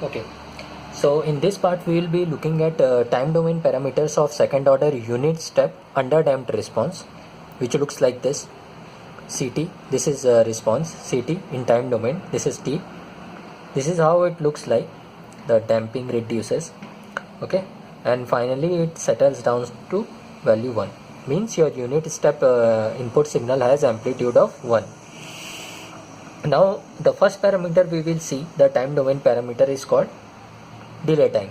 Okay, so in this part we will be looking at time domain parameters of second order unit step under damped response, which looks like this. Ct, this is response Ct in time domain, this is t. This is how it looks like. The damping reduces, okay, and finally it settles down to value 1, means your unit step input signal has amplitude of 1. Now the first parameter we will see, the time domain parameter, is called delay time,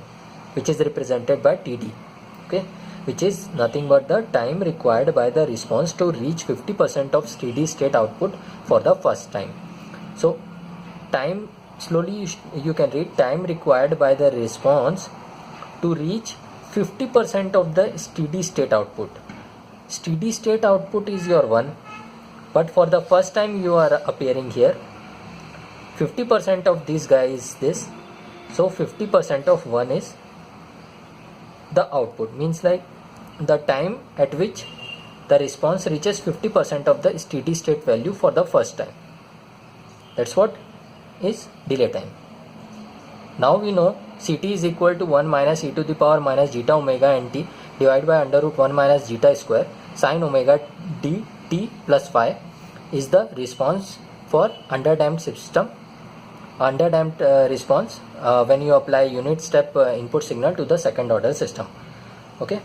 which is represented by Td, okay, which is nothing but the time required by the response to reach 50% of steady state output for the first time. So time, slowly you can read, time required by the response to reach 50% of the steady state output. Steady state output is your 1, but for the first time you are appearing here, 50% of this guy is this, so 50% of 1 is the output, means like the time at which the response reaches 50% of the steady state value for the first time. That's what is delay time. Now we know Ct is equal to 1 minus e to the power minus zeta omega nt divided by under root 1 minus zeta square sine omega dt plus phi is the response for underdamped system, underdamped response when you apply unit step input signal to the second order system. Okay,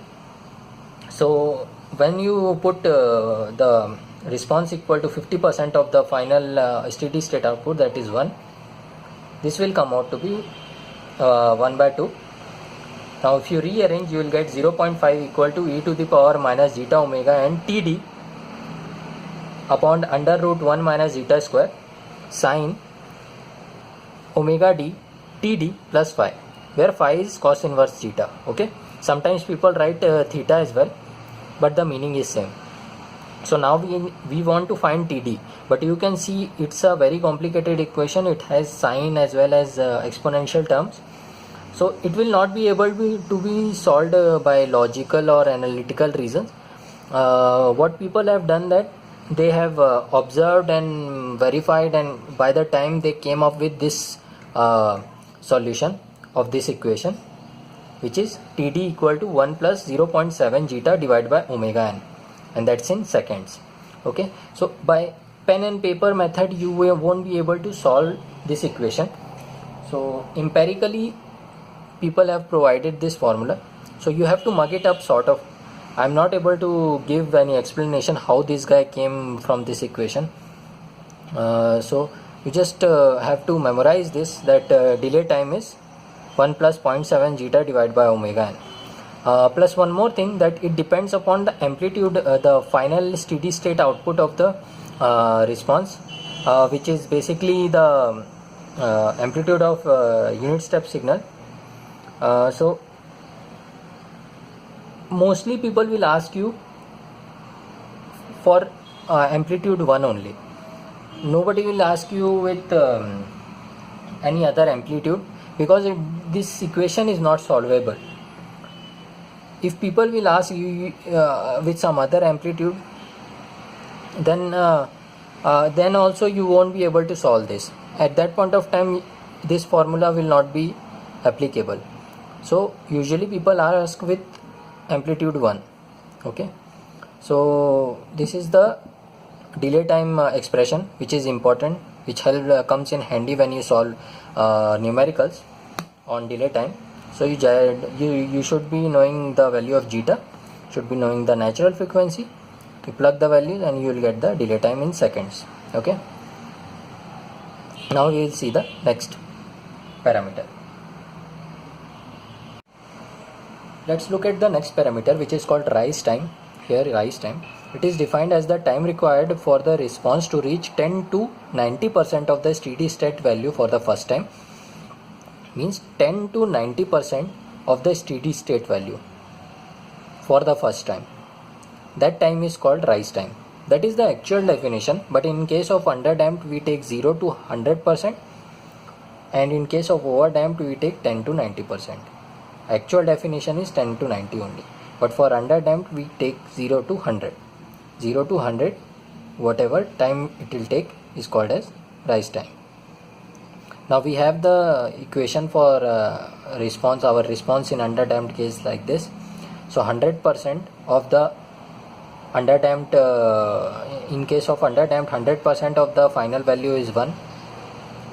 so when you put the response equal to 50% of the final steady state output, that is 1, this will come out to be 1 by 2. Now if you rearrange, you will get 0.5 equal to e to the power minus zeta omega and Td upon under root 1 minus zeta square sine omega d Td plus phi, where phi is cos inverse zeta. Okay, sometimes people write theta as well, but the meaning is same. So now we want to find Td, but you can see it's a very complicated equation. It has sine as well as exponential terms, so it will not be able to be solved by logical or analytical reasons. What people have done, that they have observed and verified, and by the time they came up with this solution of this equation, which is Td equal to 1 plus 0.7 zeta divided by omega n, and that's in seconds. Okay, so by pen and paper method you won't be able to solve this equation. So empirically people have provided this formula, so you have to mug it up sort of. I'm not able to give any explanation how this guy came from this equation. So you just have to memorize this, that delay time is 1 plus 0.7 zeta divided by omega n. Plus one more thing, that it depends upon the amplitude, the final steady state output of the response, which is basically the amplitude of unit step signal. So mostly people will ask you for amplitude 1 only. Nobody will ask you with any other amplitude, because this equation is not solvable. If people will ask you with some other amplitude, then also you won't be able to solve this. At that point of time, this formula will not be applicable. So usually people are asked with amplitude 1. Okay, so this is the delay time expression, which is important, which comes in handy when you solve numericals on delay time. So you should be knowing the value of zeta, should be knowing the natural frequency. You plug the values and you will get the delay time in seconds. Okay, now we will see the next parameter. Let's look at the next parameter, which is called rise time. Here rise time, it is defined as the time required for the response to reach 10 to 90% of the steady state value for the first time, means 10 to 90% of the steady state value for the first time. That time is called rise time. That is the actual definition, but in case of underdamped we take 0 to 100%, and in case of overdamped we take 10 to 90%. Actual definition is 10 to 90 only, but for underdamped we take 0 to 100. 0 to 100, whatever time it will take is called as rise time. Now we have the equation for response, our response in underdamped case like this. So 100% of the underdamped, in case of underdamped, 100% of the final value is 1.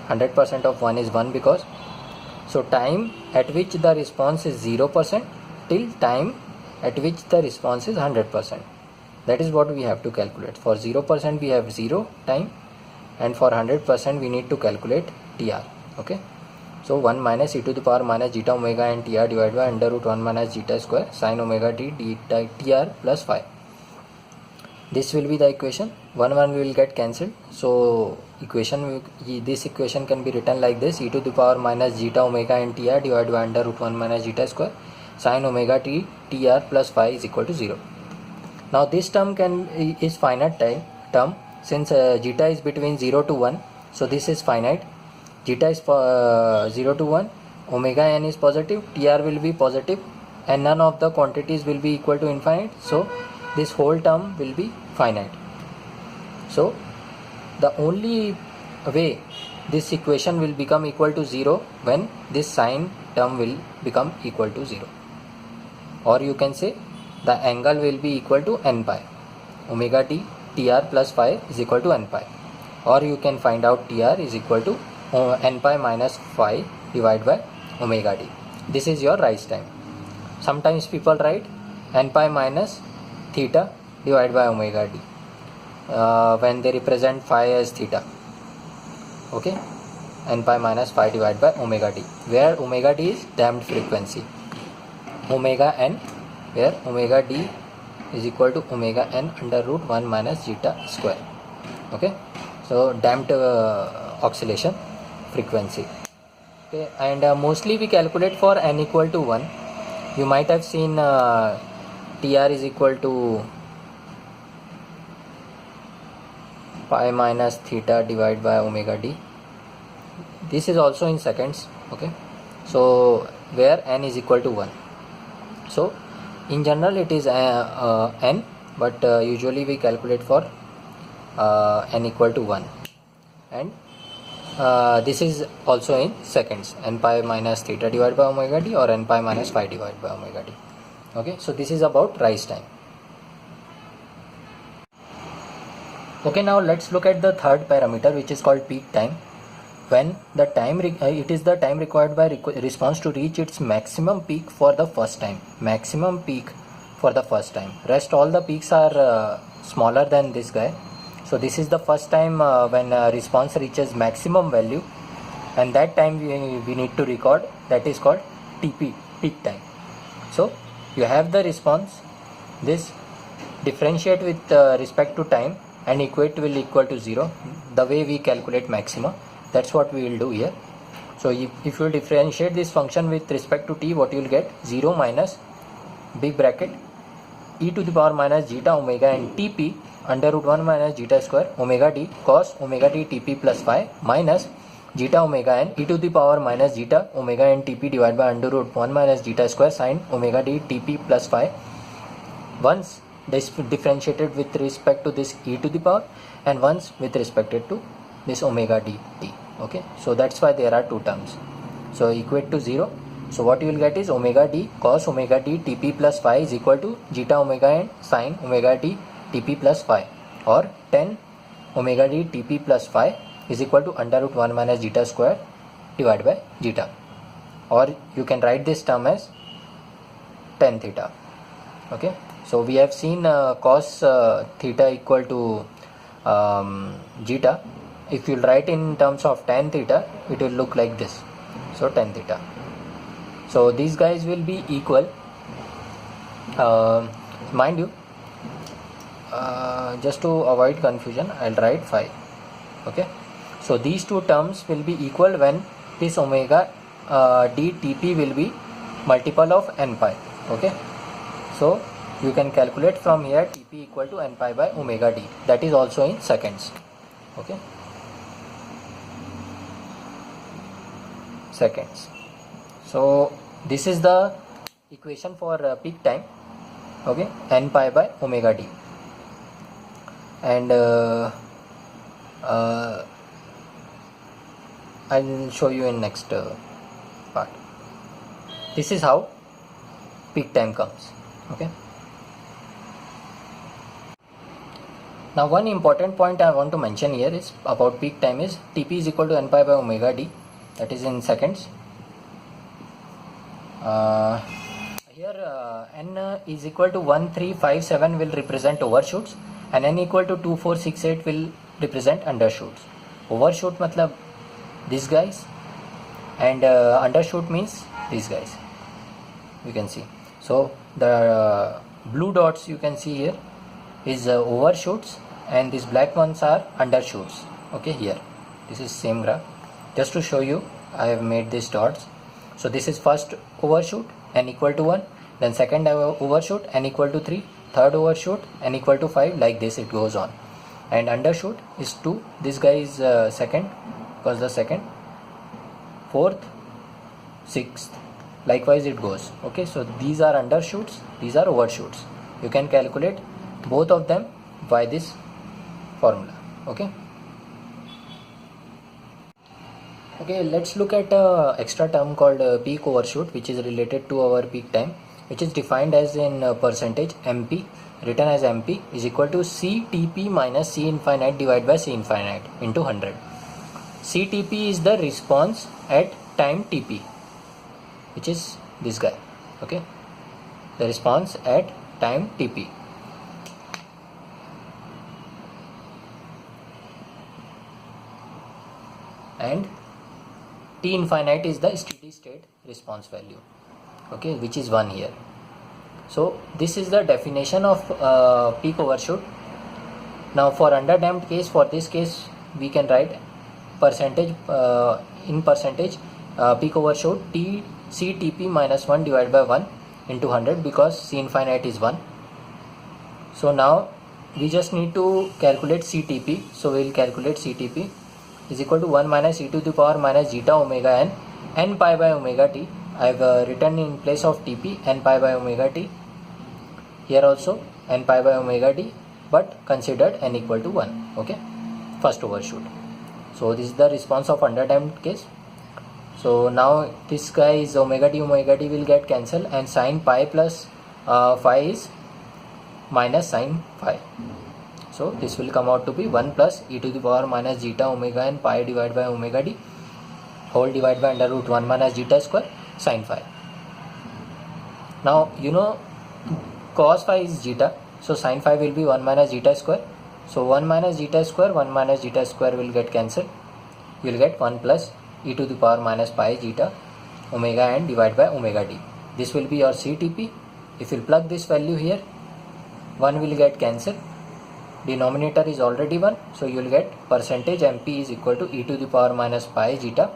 100% of 1 is 1 because, so time at which the response is 0% till time at which the response is 100%. That is what we have to calculate. For 0% we have 0 time, and for 100% we need to calculate TR. Okay, so 1 minus e to the power minus zeta omega and TR divided by under root 1 minus zeta square sin omega t TR plus phi. This will be the equation. 1 will get cancelled, so this equation can be written like this: e to the power minus zeta omega and TR divided by under root 1 minus zeta square sin omega t TR plus phi is equal to 0. Now this term is finite term, since zeta is between 0 to 1, so this is finite. Zeta is 0 to 1, omega n is positive, TR will be positive, and none of the quantities will be equal to infinite, so this whole term will be finite. So the only way this equation will become equal to 0 when this sine term will become equal to 0, or you can say the angle will be equal to n pi. Omega t TR plus phi is equal to n pi, or you can find out TR is equal to n pi minus phi divided by omega t. This is your rise time. Sometimes people write n pi minus theta divided by omega t when they represent phi as theta. Okay, n pi minus phi divided by omega t, where omega t is damped frequency. Omega n, where omega d is equal to omega n under root 1 minus zeta square. Okay, so damped oscillation frequency. Okay, and mostly we calculate for n equal to 1. You might have seen TR is equal to pi minus theta divided by omega d. This is also in seconds. Okay, so where n is equal to 1. So in general it is n, but usually we calculate for n equal to 1, and this is also in seconds, n pi minus theta divided by omega d or n pi minus phi divided by omega d. Okay, so this is about rise time. Okay, now let's look at the third parameter, which is called peak time. When the time it is the time required by response to reach its maximum peak for the first time. Maximum peak for the first time. Rest all the peaks are smaller than this guy. So this is the first time when response reaches maximum value, and that time we need to record. That is called TP, peak time. So you have the response. This differentiate with respect to time and equate will equal to 0. The way we calculate maxima. That's what we will do here. So if you differentiate this function with respect to t, what you will get? 0 minus big bracket e to the power minus zeta omega and tp under root 1 minus zeta square omega d cos omega t tp plus phi minus zeta omega n e to the power minus zeta omega n tp divided by under root 1 minus zeta square sin omega d tp plus phi. Once this differentiated with respect to this e to the power, and once with respect to this omega d t. Okay, so that's why there are two terms. So equate to 0. So what you will get is omega d cos omega d tp plus phi is equal to zeta omega n sin omega d tp plus phi, or 10 omega d tp plus phi is equal to under root 1 minus zeta square divided by zeta, or you can write this term as 10 theta. Okay, so we have seen cos theta equal to zeta. If you write in terms of tan theta, it will look like this. So tan theta. So these guys will be equal. Mind you, just to avoid confusion, I'll write phi. Okay. So these two terms will be equal when this omega d tp will be multiple of n pi. Okay. So you can calculate from here tp equal to n pi by omega d. That is also in seconds. Okay. Seconds. So this is the equation for peak time. Okay, n pi by omega d, and I'll show you in next part. This is how peak time comes. Okay. Now one important point I want to mention here is about peak time is Tp is equal to n pi by omega d, that is in seconds. Here n is equal to 1357 will represent overshoots and n equal to 2468 will represent undershoots. Overshoot matlab these guys and undershoot means these guys, you can see. So the blue dots you can see here is overshoots and these black ones are undershoots. Okay, here this is same graph. Just to show you, I have made these dots. So this is first overshoot, n equal to 1, then second overshoot, n equal to 3, third overshoot, n equal to 5, like this it goes on. And undershoot is 2, this guy is second, because the second, fourth, sixth, likewise it goes. Okay, so these are undershoots, these are overshoots. You can calculate both of them by this formula. Okay. Okay, let's look at extra term called peak overshoot, which is related to our peak time, which is defined as in percentage. MP, written as MP, is equal to CTP minus C infinite divided by C infinite into 100. CTP is the response at time TP, which is this guy. Okay, the response at time TP. And T infinite is the steady state response value, okay, which is 1 here. So this is the definition of peak overshoot. Now for underdamped case, for this case we can write percentage in percentage peak overshoot T CTP minus 1 divided by 1 into 100, because C infinite is 1. So now we just need to calculate CTP. So we will calculate CTP is equal to 1 minus e to the power minus zeta omega n, n pi by omega t. I have written in place of Tp n pi by omega t. Here also n pi by omega t, but considered n equal to 1. Okay, first overshoot. So this is the response of underdamped case. So now this guy is omega t will get cancelled, and sin pi plus phi is minus sin phi. So this will come out to be 1 plus e to the power minus zeta omega n pi divided by omega d whole divided by under root 1 minus zeta square sin phi. Now you know cos phi is zeta, so sin phi will be 1 minus zeta square. So 1 minus zeta square, 1 minus zeta square will get cancelled. You will get 1 plus e to the power minus pi zeta omega n divided by omega d. This will be your CTP. If you plug this value here, 1 will get cancelled. Denominator is already 1, so you will get percentage MP is equal to e to the power minus pi zeta,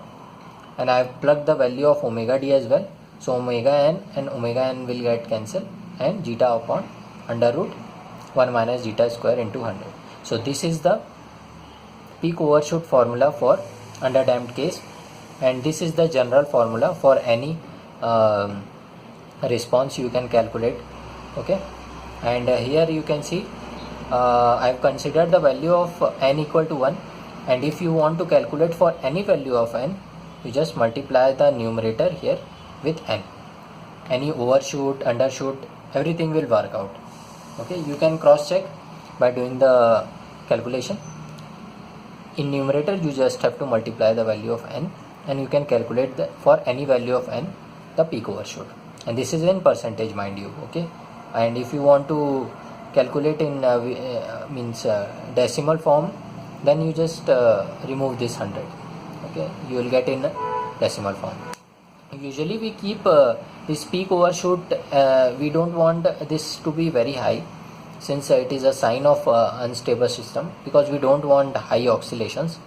and I have plugged the value of omega d as well. So omega n and omega n will get cancelled, and zeta upon under root 1 minus zeta square into 100. So this is the peak overshoot formula for underdamped case, and this is the general formula for any response you can calculate. Okay, and here you can see I have considered the value of n equal to 1, and if you want to calculate for any value of n, you just multiply the numerator here with n. Any overshoot, undershoot, everything will work out. Okay, you can cross check by doing the calculation. In numerator you just have to multiply the value of n, and you can calculate for any value of n the peak overshoot, and this is in percentage, mind you. Okay, and if you want to calculate in decimal form, then you just remove this 100. Okay, you will get in decimal form. Usually we keep this peak overshoot, we don't want this to be very high, since it is a sign of unstable system, because we don't want high oscillations.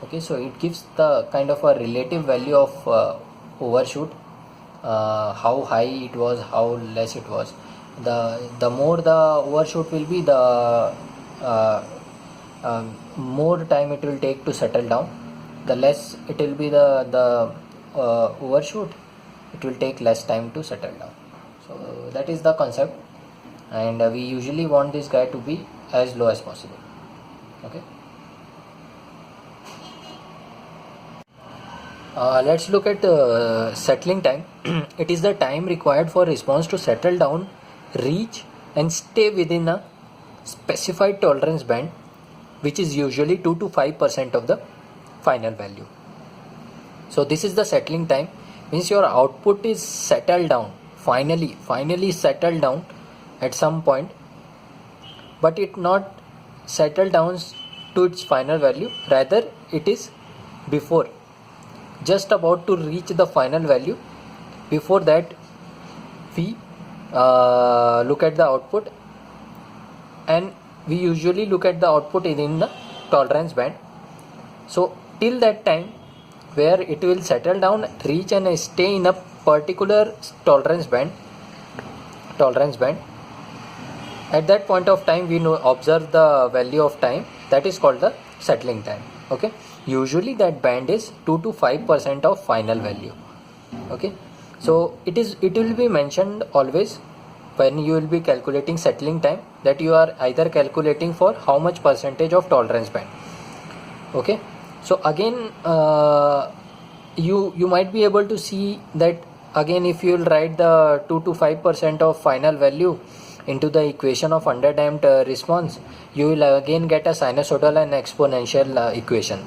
Okay, so it gives the kind of a relative value of overshoot, how high it was, how less it was. The more the overshoot will be, the more time it will take to settle down. The less it will be the overshoot, it will take less time to settle down. So that is the concept, and we usually want this guy to be as low as possible. Okay. Let's look at settling time. It is the time required for response to settle down, reach and stay within a specified tolerance band, which is usually 2 to 5% of the final value. So this is the settling time, means your output is settled down, finally settled down at some point, but it not settled down to its final value, rather it is before, just about to reach the final value. Before that we look at the output, and we usually look at the output in the tolerance band. So till that time where it will settle down, reach and stay in a particular tolerance band, at that point of time we observe the value of time, that is called the settling time. Okay, usually that band is 2 to 5% of final value. Okay, so it will be mentioned always when you will be calculating settling time, that you are either calculating for how much percentage of tolerance band. Okay, so again you might be able to see that again, if you will write the 2 to 5% of final value into the equation of underdamped response, you will again get a sinusoidal and exponential equation.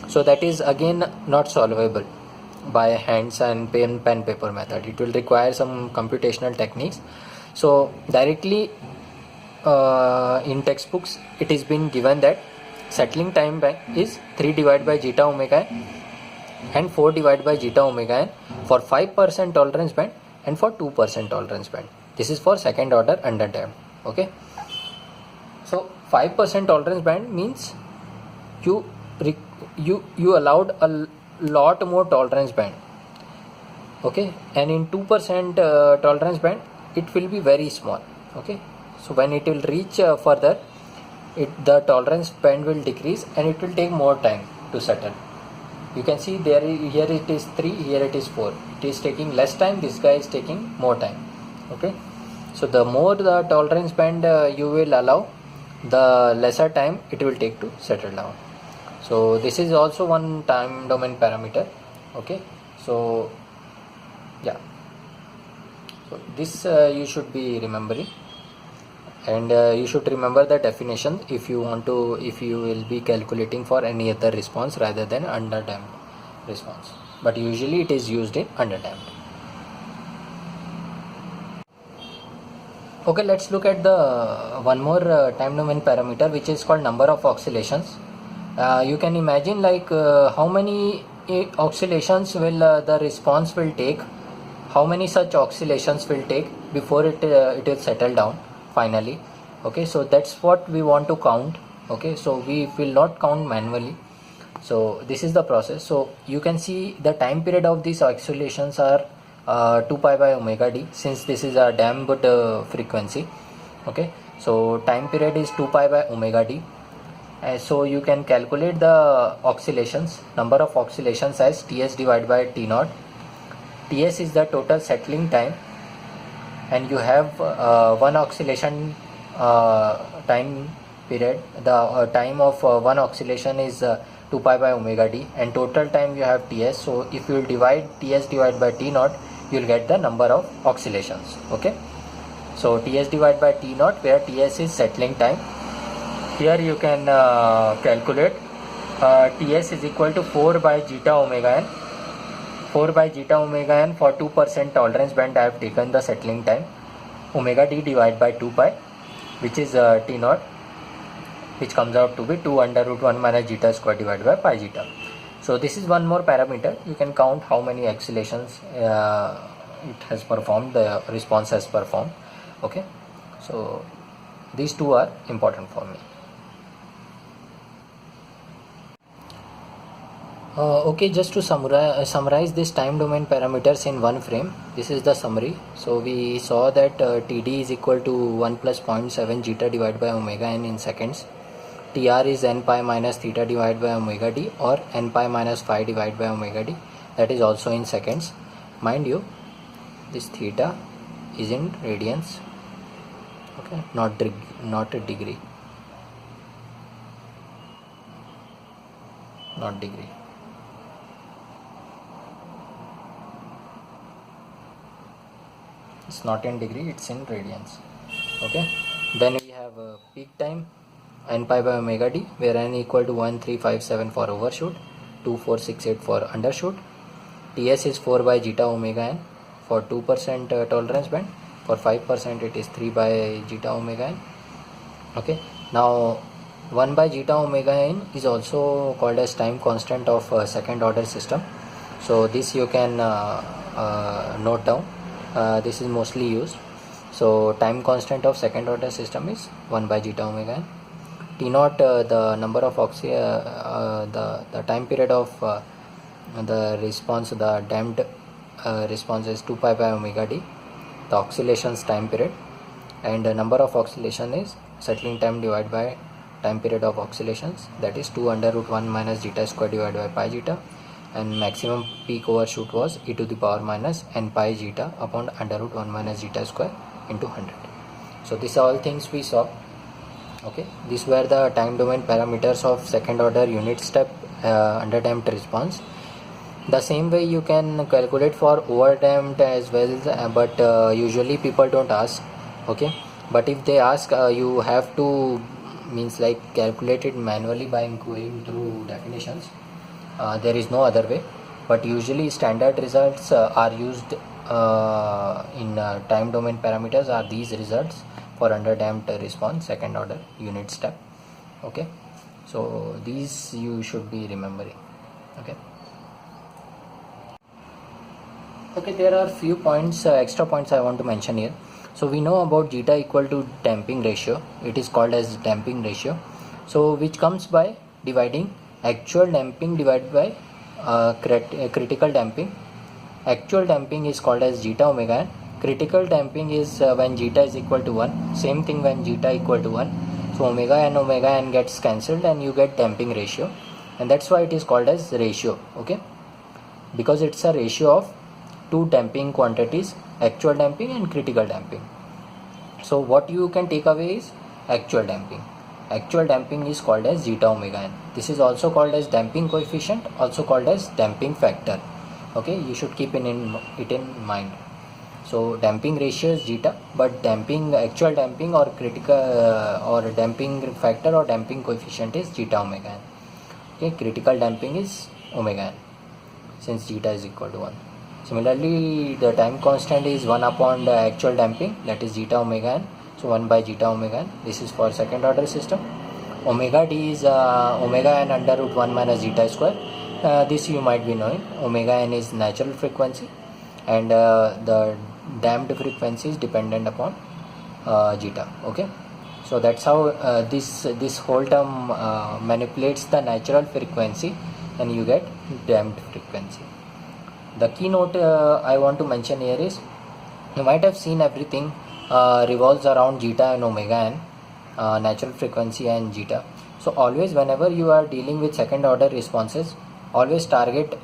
So that is again not solvable by hands and pen paper method. It will require some computational techniques. So directly in textbooks it is been given that settling time is 3 divided by zeta omega n and 4 divided by zeta omega n for 5% tolerance band and for 2% tolerance band. This is for second order underdamped. Okay, so 5% tolerance band means you allowed a lot more tolerance band. Okay, and in 2% tolerance band it will be very small. Okay, so when it will reach further, the tolerance band will decrease and it will take more time to settle. You can see there, here it is 3, here it is 4. It is taking less time, this guy is taking more time. Okay, so the more the tolerance band you will allow, the lesser time it will take to settle down. So this is also one time domain parameter. Okay, so yeah, so this you should be remembering, and you should remember the definition if you will be calculating for any other response rather than underdamped response, but usually it is used in underdamped. Okay, let's look at the one more time domain parameter, which is called number of oscillations. You can imagine like how many oscillations will the response will take, how many such oscillations will take before it will settle down finally. Okay, so that's what we want to count. Okay, so we will not count manually. So this is the process. So you can see the time period of these oscillations are 2 pi by omega d, since this is a damped frequency. Okay, so time period is 2 pi by omega d. So you can calculate the oscillations, number of oscillations as Ts divided by T naught. Ts is the total settling time, and you have one oscillation time period. The time of one oscillation is 2 pi by omega d, and total time you have Ts. So if you divide Ts divided by T naught, you will get the number of oscillations. Okay, so Ts divided by T naught, where Ts is settling time. Here you can calculate Ts is equal to 4 by zeta omega n. 4 by zeta omega n for 2% tolerance band I have taken the settling time. Omega d divided by 2 pi, which is T naught, which comes out to be 2 under root 1 minus zeta square divided by pi zeta. So this is one more parameter. You can count how many oscillations it has performed, the response has performed. Okay, so these two are important for me. Okay, just to summarize this time domain parameters in one frame, this is the summary. So we saw that Td is equal to 1 plus 0.7 zeta divided by omega n in seconds. Tr is n pi minus theta divided by omega d, or n pi minus phi divided by omega d, that is also in seconds. Mind you, this theta is in radians. Okay, not a degree, not degree. It's not in degree, it's in radians. Okay, then we have peak time n pi by omega d, where n equal to 1357 for overshoot, 2468 for undershoot. Ts is 4 by zeta omega n for 2% tolerance band. For 5% it is 3 by zeta omega n. Okay, now 1 by zeta omega n is also called as time constant of second order system. So this you can note down. This is mostly used. So time constant of second order system is 1 by zeta omega n. T naught, the number of the time period of the response, the damped response is 2 pi by omega d, the oscillations time period, and the number of oscillation is settling time divided by time period of oscillations, that is 2 under root 1 minus zeta square divided by pi zeta, and maximum peak overshoot was e to the power minus n pi zeta upon under root 1 minus zeta square into 100. So these are all things we saw. Okay, these were the time domain parameters of second order unit step under damped response. The same way you can calculate for over damped as well, but usually people don't ask. Okay, but if they ask, you have to means like calculate it manually by going through definitions. There is no other way, but usually standard results are used in time domain parameters are these results for under damped response second order unit step. Okay, so these you should be remembering. Okay, there are few points, extra points I want to mention here. So we know about zeta equal to damping ratio. It is called as damping ratio. So which comes by dividing actual damping divided by critical damping. Actual damping is called as zeta omega n. Critical damping is when zeta is equal to 1. Same thing when zeta equal to 1. So omega n gets cancelled and you get damping ratio. And that's why it is called as ratio. Okay, because it's a ratio of two damping quantities, actual damping and critical damping. So what you can take away is actual damping. Actual damping is called as zeta omega n. This is also called as damping coefficient, also called as damping factor. Okay, you should keep it in mind. So damping ratio is zeta, but damping, actual damping or critical or damping factor or damping coefficient is zeta omega n. Okay, critical damping is omega n since zeta is equal to 1. Similarly, the time constant is 1 upon the actual damping, that is zeta omega n. So 1 by zeta omega n. This is for second order system. Omega d is omega n under root 1 minus zeta square. This you might be knowing. Omega n is natural frequency, and the damped frequency is dependent upon zeta. Okay, so that's how this whole term manipulates the natural frequency, and you get damped frequency. The keynote I want to mention here is, you might have seen everything revolves around zeta and omega n, natural frequency and zeta. So always whenever you are dealing with second order responses, always target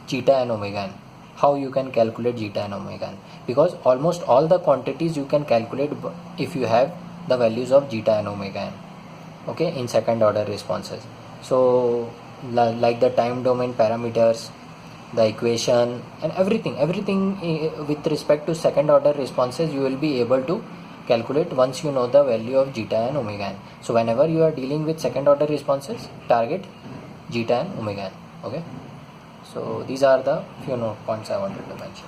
zeta and omega n. How you can calculate zeta and omega n? Because almost all the quantities you can calculate if you have the values of zeta and omega n. Okay, in second order responses. So like the time domain parameters, the equation and everything with respect to second order responses you will be able to calculate once you know the value of zeta and omega n. So whenever you are dealing with second order responses, target zeta and omega n. Okay, so these are the few note points I wanted to mention.